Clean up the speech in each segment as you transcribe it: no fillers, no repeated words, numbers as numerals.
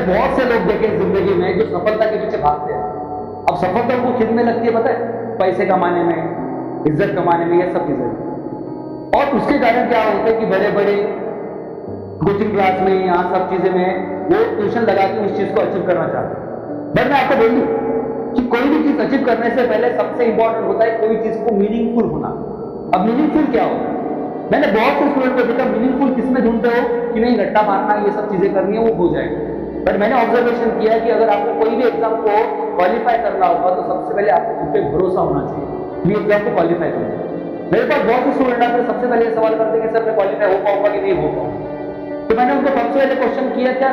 बहुत से लोग देखे जिंदगी में जो सफलता के पीछे भागते हैं। अब सफलता उनको खिलने लगती है, पता है, पैसे कमाने में, इज्जत कमाने में, ये सब चीजें। और उसके कारण क्या होता है कि बड़े बड़े कोचिंग क्लास में, यहाँ सब चीजें में वो ट्यूशन लगा के उस चीज को अचीव करना चाहते हैं। बट मैं आपको बोल दूं कि कोई भी चीज अचीव करने से पहले सबसे इंपॉर्टेंट होता है कोई चीज को मीनिंगफुल होना। अब मीनिंगफुल क्या होता है? मैंने बहुत से स्टूडेंट को देखा, मीनिंगफुल किसमें ढूंढते हो कि नहीं रट्टा मारना, ये सब चीजें करनी है, वो हो जाएगा। बट मैंने ऑब्जर्वेशन किया कि अगर आपको कोई भी एग्जाम को क्वालिफाई करना होगा तो सबसे पहले आपको खुद पे भरोसा होना चाहिए कि एग्जाम को क्वालिफाई करना। मेरे पास बहुत से स्टूडेंट आते हैं, सबसे पहले ये सवाल करते हैं कि सर मैं क्वालिफाई हो पाऊंगा कि नहीं हो पाऊंगा। तो मैंने उनको सबसे पहले क्वेश्चन किया, क्या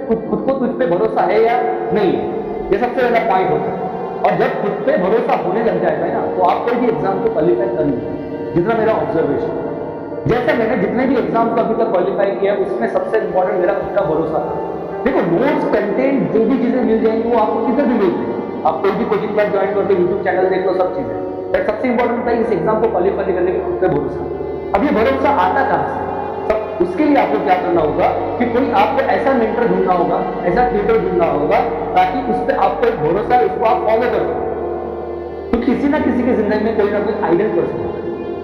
खुद को तुझ पे भरोसा है या नहीं है? ये सबसे पहला पॉइंट होता है। और जब खुद पे भरोसा होने लग जाएगा ना, तो आप कोई भी एग्जाम को क्वालिफाई कर लेंगे। जितना मेरा ऑब्जर्वेशन, जैसा मैंने जितने भी एग्जाम को अभी तक क्वालिफाई किया, उसमें सबसे इंपॉर्टेंट मेरा खुद का भरोसा था। देखो, नोट्स, कंटेंट, जो भी चीजें मिल जाएंगी वो आपको किधर भी मिल जाएगी। आप कोई भी कोचिंग क्लास ज्वाइन कर लो, यूट्यूब चैनल देख लो, सब चीजें। बट सबसे इंपॉर्टेंट होता है इस एग्जाम को क्वालिफाई करने के खुद पे भरोसा। अब ये भरोसा आता कहां से? तो उसके लिए आपको क्या करना होगा कि कोई आपको ऐसा मेंटर ढूंढना होगा, ऐसा ट्यूटर ढूंढना होगा, ताकि उस पर आपको एक भरोसा है, उसको आप फॉलो कर सकें। तो किसी ना किसी की जिंदगी में कोई ना कोई आइडियल पर्सन है,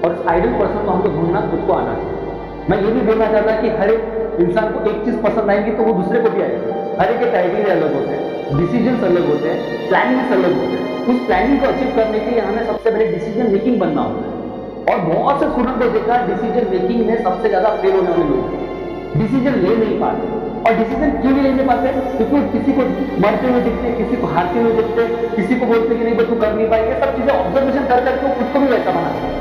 और उस आइडियल पर्सन को हमको ढूंढना खुद को आना चाहिए। मैं ये भी बोलना चाहता कि हर एक इंसान को एक चीज पसंद आएगी तो वो दूसरे को भी आएगी। हर एक के क्राइटेरिया अलग होते हैं, डिसीजन अलग होते हैं, प्लानिंग अलग होते हैं। उस प्लानिंग को अचीव करने के लिए हमें सबसे पहले डिसीजन मेकिंग बनना होता है। और बहुत से स्टूडेंट को देखा, डिसीजन मेकिंग में सबसे ज्यादा फेल होने वाले लोग डिसीजन ले नहीं पाते। और डिसीजन क्यों नहीं ले पाते? क्योंकि किसी को मरते हुए दिखते, किसी को हारते हुए दिखते, किसी को बोलते कि नहीं बस तू कर नहीं पाएगी। सब चीजें ऑब्जर्वेशन कर करके खुद को भी वैसा बनाते हैं।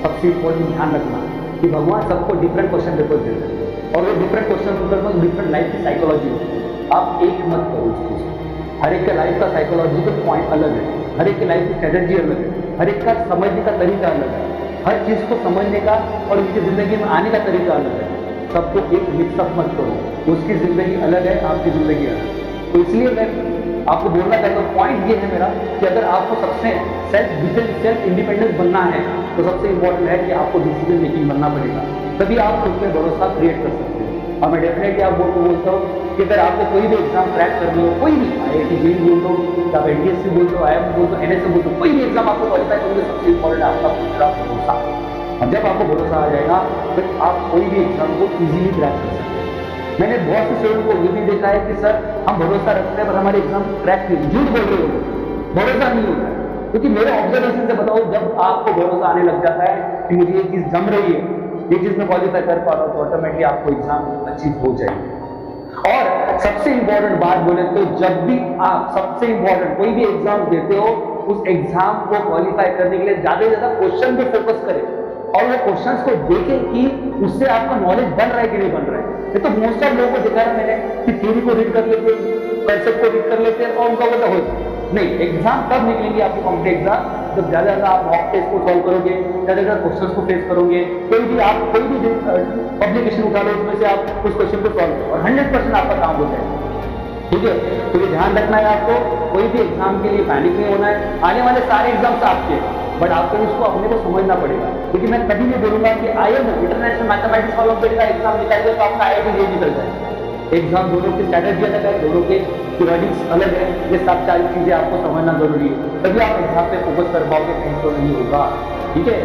सबसे इंपॉर्टेंट ध्यान रखना कि भगवान सबको डिफरेंट क्वेश्चन पेपर देते हैं, और वो डिफरेंट क्वेश्चन पेपर में डिफरेंट लाइफ की साइकोलॉजी होती है। आप एक मत करो उस चीज को। हर एक के लाइफ का साइकोलॉजिकल पॉइंट अलग है, हर एक की लाइफ की स्ट्रेटेजी अलग है, हर एक का समझने का तरीका अलग है, हर चीज को समझने का और उनकी जिंदगी में आने का तरीका अलग है। सबको एक मिक्सअप मत करो, उसकी जिंदगी अलग है, आपकी जिंदगी अलग है। तो इसलिए मैं आपको बोलना चाहता हूँ, पॉइंट ये है मेरा कि अगर आपको सबसे सेल्फ इंडिपेंडेंस बनना है तो सबसे इंपॉर्टेंट है कि आपको डिसीजन मेकिंग बनना पड़ेगा, तभी आप खुद पे भरोसा क्रिएट कर सकते हैं। और मैं डेफिनेटली आप बोलता हूँ कि अगर आपको कोई भी एग्जाम क्रैक करनी हो, कोई भी IIT जेई बोल दो, आप NTSC बोल दो, IIM बोल दो, NSA बोल दो, कोई भी एग्जाम आपको क्वालिफाई करने में सबसे इंपॉर्टेंट है आपका खुद का भरोसा। और जब आपको भरोसा आ जाएगा फिर आप कोई भी एग्जाम को इजीली क्रैक कर सकते हैं। मैंने बहुत से स्टूडेंट को ये भी देखा है कि सर हम भरोसा रखते हैं पर हमारे एग्जाम क्रैक नहीं, झूठ बोल रहे हो, भरोसा नहीं होता है। क्योंकि मेरे ऑब्जर्वेशन से बताओ, जब आपको भरोसा आने लग जाता है कि मुझे ये चीज जम रही है, ये चीज में क्वालिफाई कर पा रहा हूं, तो ऑटोमेटिकली आपको एग्जाम अचीव हो जाएगी। और सबसे इंपॉर्टेंट बात बोले तो जब भी आप सबसे इंपॉर्टेंट कोई भी एग्जाम देते हो, उस एग्जाम को क्वालिफाई करने के लिए ज्यादा से ज्यादा क्वेश्चन पे फोकस करें और वो क्वेश्चंस को देखें कि उससे आपका नॉलेज बन रहा है कि नहीं बन रहा है। ये तो मोस्ट ऑफ लोगों को देखा है मैंने कि थ्योरी को रीड कर लेते हैं, कंसेप्ट को रीड कर लेते हैं और उनका वो हो नहीं। एग्जाम तब निकलेंगे आपको कॉम्पिटेटिव एग्जाम जब ज्यादा ज्यादा आप मॉक टेस्ट को सॉल्व करोगे, ज्यादा ज्यादा क्वेश्चंस को फेस करोगे। कोई भी पब्लिकेशन उठा लो, उसमें से आप उस क्वेश्चन को सॉल्व करो और 100% आपका काम हो जाएगा। ठीक है, तो ये ध्यान रखना है आपको, कोई भी एग्जाम के लिए पैनिक नहीं होना है। आने वाले सारे एग्जाम्स आपके, बट आपको उसको अपने को समझना पड़ेगा। क्योंकि मैं कभी नहीं बोलूंगा कि IIM इंटरनेशनल मैथमेटिक्स ओलंपियाड का एग्जाम निकालिए तो आपका IIT जेईई निकल जाए। एग्जाम दोनों की स्ट्रैटेजी अलग है, दोनों के थ्योरेटिक्स अलग है, ये सब सारी चीजें आपको समझना जरूरी है, तभी आप एग्जाम पे फोकस कर पाओगे, कहीं तो नहीं होगा। ठीक है,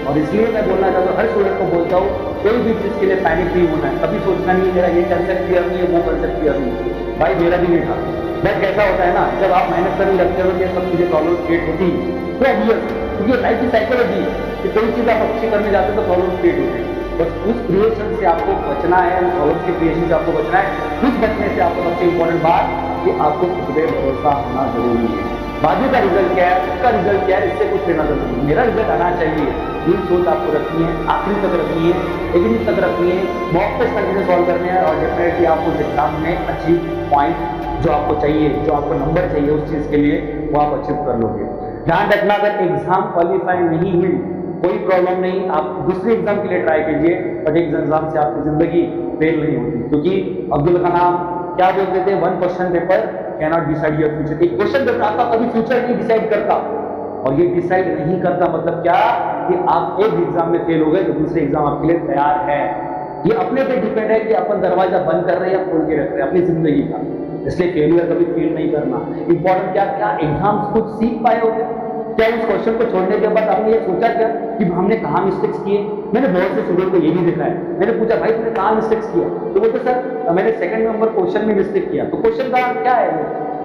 और इसलिए मैं बोलना चाहता हूँ, हर स्टूडेंट को बोलता हूँ, कोई भी चीज के लिए पैनिक नहीं होना है। कभी सोचना नहीं मेरा ये कंसेप्ट क्लियर नहीं है, वो कंसेप्ट क्लियर नहीं है। भाई मेरा भी नहीं था। बट कैसा होता है ना, जब आप मेहनत करने लगते हो, ये सब चीजें प्रॉब्लम क्रिएट होती है तो ऑब्वियस, क्योंकि लाइफ की साइकोलॉजी है कि कोई चीज आप अच्छी करने जाते हो तो प्रॉब्लम क्रिएट होती है। बस उस क्रिएशन से आपको बचना है, उस प्रॉब्लम के क्रिएशन से आपको बचना है। कुछ बचने से आपको सबसे इंपॉर्टेंट बात कि आपको खुद पे भरोसा होना जरूरी है। बाजू का रिजल्ट क्या है, उसका रिजल्ट क्या है, इससे कुछ लेना जरूरी है। मेरा रिजल्ट आना चाहिए, ये सोच आपको रखनी है, आखिरी तक रखनी है, एग्जाम तक रखनी है, मॉक टेस्ट कंटिन्यू सॉल्व करने हैं और डेफिनेटली आपको उस एग्जाम में अचीव पॉइंट जो आपको चाहिए, जो आपको नंबर चाहिए उस चीज के लिए, वो आप अचीव कर लोगे। ध्यान रखना, अगर एग्जाम क्वालिफाई नहीं हुई कोई प्रॉब्लम नहीं, आप दूसरे एग्जाम के लिए ट्राई कीजिए, बट एक एग्जाम से आपकी जिंदगी फेल नहीं होती। क्योंकि अब्दुल कलाम क्या बोलते थे, 1 question paper can not decide your future. एक क्वेश्चन पेपर आपका कभी फ्यूचर नहीं डिसाइड करता, और ये डिसाइड नहीं करता मतलब क्या कि आप एक एग्जाम में फेल हो गए तो दूसरे एग्जाम आपके लिए तैयार है। ये अपने पे डिपेंड है कि अपन दरवाजा बंद कर रहे हैं या खोल के रख रहे हैं अपनी जिंदगी का। इसलिए फेलियर कभी फील नहीं करना। इंपॉर्टेंट क्या क्या एग्जाम्स कुछ सीख पाए हो क्या? क्या उस क्वेश्चन को छोड़ने के बाद आपने ये सोचा क्या कि हमने कहाँ मिस्टेक्स किए? मैंने बहुत से स्टूडेंट को ये भी देखा है, मैंने पूछा भाई तुमने कहाँ मिस्टेक्स किया, तो बोलते सर मैंने सेकंड नंबर क्वेश्चन में मिस्टेक किया। तो क्वेश्चन का क्या है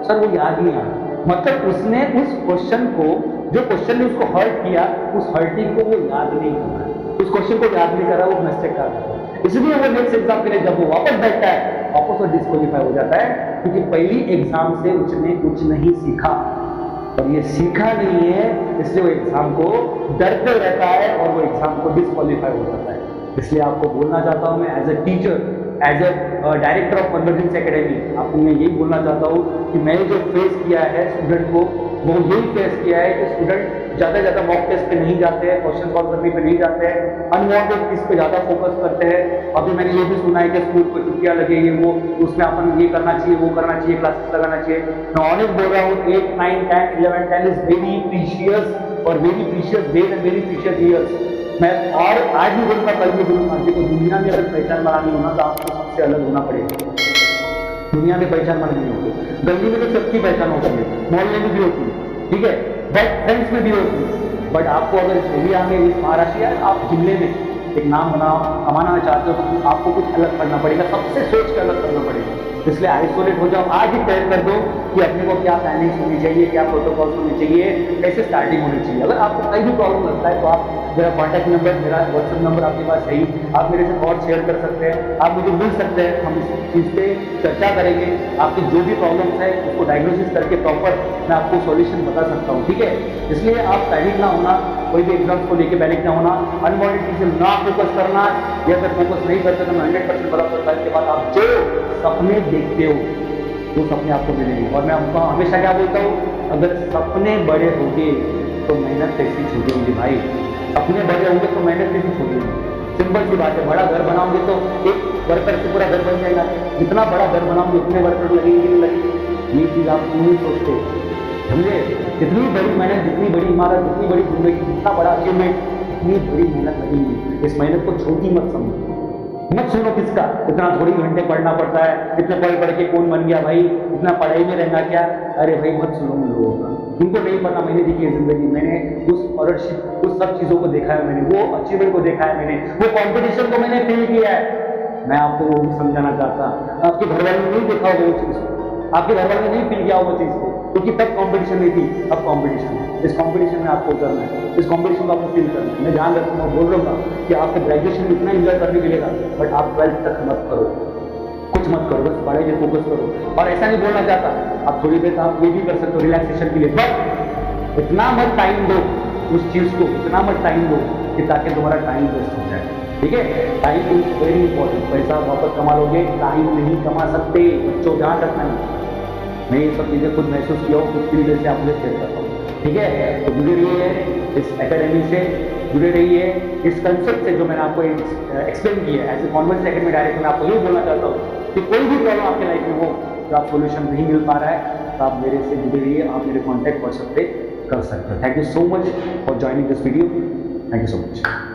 सर? वो याद नहीं आया। मतलब उसने उस क्वेश्चन को, जो क्वेश्चन ने उसको हर्ट किया, उस हर्टिंग को वो याद नहीं कर रहा, उस क्वेश्चन को याद नहीं कर रहा, वो मिस्टेक कर रहा है। इसलिए वो नेक्स्ट एग्जाम के लिए जब वो वापस बैठता है, वापस वो डिस्क्वालीफाई हो जाता है, क्योंकि पहली एग्जाम से उसने कुछ नहीं सीखा, और ये सीखा नहीं है, इसलिए वो एग्जाम को डरते रहता है और वो एग्जाम को डिस्क्वालीफाई हो जाता है। इसलिए आपको बोलना चाहता हूँ मैं as a teacher, as a director of Convergence Academy, आपको मैं यही बोलना चाहता हूँ कि मैंने जो फेस किया है स्टूडेंट को, वो यही फेस किया है कि स्टूडेंट ज़्यादा मॉक टेस्ट पे नहीं जाते हैं, क्वेश्चन सॉल्व करने पे नहीं जाते हैं, अनवांटेड चीज़ पे ज़्यादा फोकस करते हैं। अभी मैंने ये भी सुना है कि स्कूल को छुट्टियाँ लगेगी, वो उसमें अपन ये करना चाहिए, वो करना चाहिए, क्लासेस लगाना चाहिए। मैं ऑनेस्ट बोल रहा हूँ, 8, 9, 10, 11, 10 इज वेरी प्रीशियस और very precious days and very precious years. मैं और आज भी बोलूँगा, कल भी बोलूँगा, देखो दुनिया में अगर पहचान बनानी हो ना तो आपको सबसे अलग होना पड़ेगा। दुनिया में पहचान बनानी होगी, गली में तो सबकी पहचान होती है, मोहल्ले में भी होती है, ठीक है, बट फ्रेंड्स में भी होती है। बट आपको अगर इस एरिया में, इस महाराष्ट्र या आप जिले में एक नाम कमाना चाहते हो तो आपको कुछ अलग करना पड़ेगा, सबसे सोच के अलग करना पड़ेगा। इसलिए आइसोलेट हो जाओ, आज ही तय कर दो कि अपने को क्या प्लानिंग्स होनी चाहिए, क्या प्रोटोकॉल्स होने चाहिए, कैसे स्टार्टिंग होनी चाहिए। अगर आपको कहीं भी प्रॉब्लम लगता है तो आप मेरा कॉन्टैक्ट नंबर, मेरा व्हाट्सएप नंबर आपके पास है ही, आप मेरे से थॉट शेयर कर सकते हैं, आप मुझे मिल सकते हैं, हम इस चीज़ पे चर्चा करेंगे। आपकी जो भी प्रॉब्लम्स है उसको डायग्नोसिस करके प्रॉपर मैं आपको सॉल्यूशन बता सकता हूँ, ठीक है। इसलिए आप पैनिक ना होना, कोई भी एग्जाम्स को लेके पैनिक ना होना, अनवांटेड चीज़ें ना फोकस करना। या अगर फोकस नहीं करते तो मैं 100% बता सकता हूँ, इसके बाद आप जो सपने देखते हो वो सपने आपको मिलेंगे। और मैं आपको हमेशा क्या बोलता हूँ, अगर सपने बड़े होंगे तो मेहनत कैसी छूटेगी भाई, सपने बड़े होंगे तो मेहनत कैसी छूटेगी। सिंपल सी बात है, बड़ा घर बनाओगे तो एक वर्कर से पूरा घर बन जाएगा, जितना बड़ा घर बनाओगे उतने वर्कर लगेंगे नहीं लगेंगे, ये चीज़ आप नहीं सोचते, समझे। जितनी बड़ी मेहनत, जितनी बड़ी इमारत, जितनी बड़ी जिंदगी, जितना बड़ा अचीवमेंट, इतनी बड़ी मेहनत लगेगी। इस मेहनत को छोटी मत समझो, मत सुनो किसका, इतना थोड़ी घंटे पढ़ना पड़ता है, इतने पढ़ के कौन बन गया भाई, इतना पढ़ाई में रहना क्या। अरे भाई मत सुनो उन लोगों का, उनको नहीं पता। मैंने देखी है जिंदगी, मैंने उस स्कॉलरशिप, उस सब चीज़ों को देखा है, मैंने वो अचीवमेंट को देखा है, मैंने वो कॉम्पिटिशन को मैंने फील किया है। मैं आपको वो भी समझाना चाहता, आपके घर वालों ने नहीं देखा होगा वो चीज़ को, आपके घर वालों ने नहीं फील किया वो चीज़ को, क्योंकि तब कंपटीशन नहीं थी, अब कंपटीशन है। इस कंपटीशन में आपको उतरना है, इस कंपटीशन को आपको फील करना है। मैं ध्यान रखूँगा, बोल रहा हूँ कि आपके ग्रेजुएशन में इतना एंजॉय करने मिलेगा, बट आप 12th तक मत करो, कुछ मत करो, बस पढ़ाई में फोकस करो। और ऐसा नहीं बोलना चाहता, आप थोड़ी देर आप ये भी कर सकते हो रिलैक्सेशन के लिए, बट इतना मत टाइम दो उस चीज़ को, इतना मत टाइम दो कि ताकि तुम्हारा टाइम वेस्ट हो जाए, ठीक है। Time is very important. पैसा वापस कमा लोगे, टाइम नहीं कमा सकते, बच्चों ध्यान रखना है। मैं ये सब चीज़ें खुद महसूस किया हूँ, खुद की वजह से आपको शेयर करता हूँ, ठीक है। तो जुड़े रहिए इस एकेडमी से, जुड़े रहिए इस कंसेप्ट से जो मैंने आपको एक्सप्लेन किया है। As a Convergence Academy director मैं आपको ये बोलना चाहता हूँ कि कोई भी प्रॉब्लम आपके लाइफ में हो, जो आप सोल्यूशन नहीं मिल पा रहा है, तो आप मेरे से जुड़े रहिए, आप मेरे कॉन्टैक्ट व्हाट्सएप पे कर सकते हो। Thank you so much for joining this video, thank you so much.